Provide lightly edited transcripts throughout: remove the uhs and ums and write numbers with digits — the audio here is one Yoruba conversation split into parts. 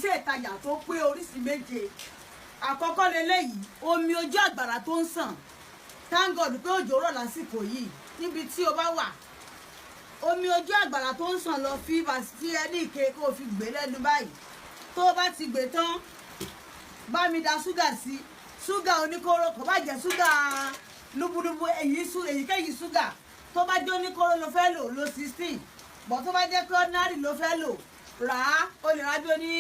iṣẹ́ ìtajà tó pé oríṣi méje. Àkọ́kọ́ leléyìí, omi ojú àgbàrá tó ń sàn. Thank God pé òjò rọ̀ lásìkò yìí níbi tí o bá wà. Omi ojú àgbàrá tó ń sàn lọ fi ẹni ike kó o fi gbé lẹ́nu báyìí. Tó o bá ti gbé tán, bá mi da ṣúgà sí. Ṣúgà oníkóró kò bá jẹ́ ṣúgà lúbúlúbú èyíkéyìí ṣúgà. Tó bá jẹ́ oníkóró ló fẹ́ lò, lo 16. Bọ̀ tó bá jẹ́ pé ordinary ló fẹ́ lò, rà á. O lè rà bí o ní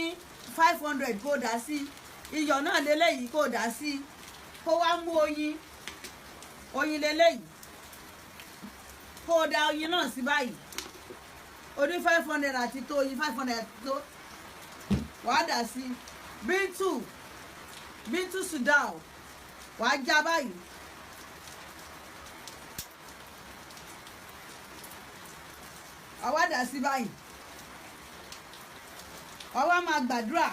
500 kó dà sí. Iyọ̀ náà leléyìí kó dà sí. Kó wá mú oyin leléyìí. Kó da oyin náà sí báyìí. O ní 500 àti tó oyin 500 tó. Wàá dà sí. Bíntu Sudan. Wàá já báyìí. Àwa dà sí báyìí. Àwa máa gbàdúrà.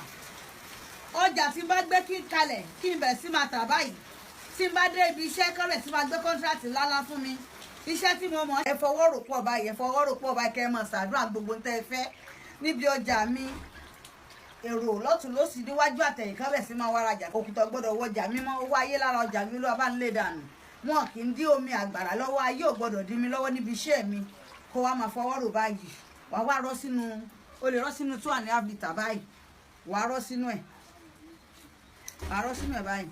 Ọjà tí n bá gbé kí n kalẹ̀ kí n bẹ̀ sí máa tà báyìí. Tí n bá dé ibi iṣẹ́ kọ́lẹ̀ tí máa gbé kọ́ńtrátì lálá fún mi. Iṣẹ́ tí mo mọ̀ ẹ fọwọ́ rò pọ̀ báyìí kẹ́ ẹ mọ̀ ṣàdúrà gbogbo ń tẹ́ ẹ fẹ́ níbi ọjà mi. Èrò lọ́tùn lósì níwájú àtẹ̀yìn kan bẹ̀ sí máa wá rajà òkùtọ̀ gbọ́dọ̀ wọjà mímọ́ owó ayé lára ọjà mi ló bá ń lé dànù. Wọn kì í dí omi àgbàrá lọ́wọ́ ayé ò gbọ́dọ̀ dí mi lọ́wọ́ níbi iṣẹ́ mi. Kó wá máa fọwọ́ rò báyìí. Wàá wá rọ́ sínú o lè rọ́ sínú 2.5 litre báyìí. Wàá rọ́ sínú ẹ̀. Wàá rọ́ sínú ẹ̀ báyìí.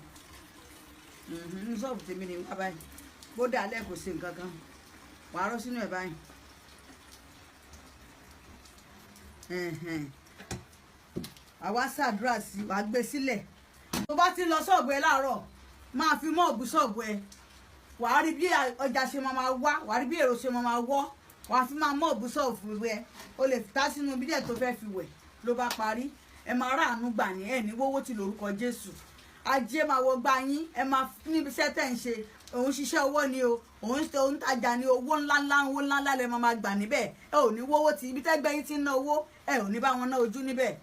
Ní ṣọ́ọ̀bù tèmi ni wá báyìí. Bó dà lẹ́ kò sí nǹkan kan. Wàá rọ́ sínú ẹ̀ báyìí. Àwa ṣàdúrà sí wàá gbé sílẹ̀. Tó bá ti lọ ṣọ́ọ̀bù ẹ láàárọ̀, máa fi mọ́ọ̀bù ṣọ́ọ̀bù ẹ. Wàá rí bí ọjà ṣe máa wá, wàá rí bí èrò ṣe máa wọ́. Wàá fi máa mọ́ọ̀bù ṣọ́ọ̀bù ẹ. O lè ta sínú bídẹ̀ tó fẹ́ fi wẹ̀ ló bá parí. Ẹ máa ráàánú gbà ní ẹ̀ ní wọ́wọ́ ti lórúkọ Jésù. Ajé máa wọ gbá yín. Ẹ máa níbi iṣẹ́ tẹ̀ ń ṣe. Òun ṣiṣẹ́ owó ni o. Òun tajà ni owó ńláńlá lẹ máa gbà níbẹ̀. Ẹ ò ní wọ́wọ́ ti ibi tẹ́gbẹ́ yín ti ń ná owó. Ẹ ò ní bá wọn ná ojú níbẹ̀.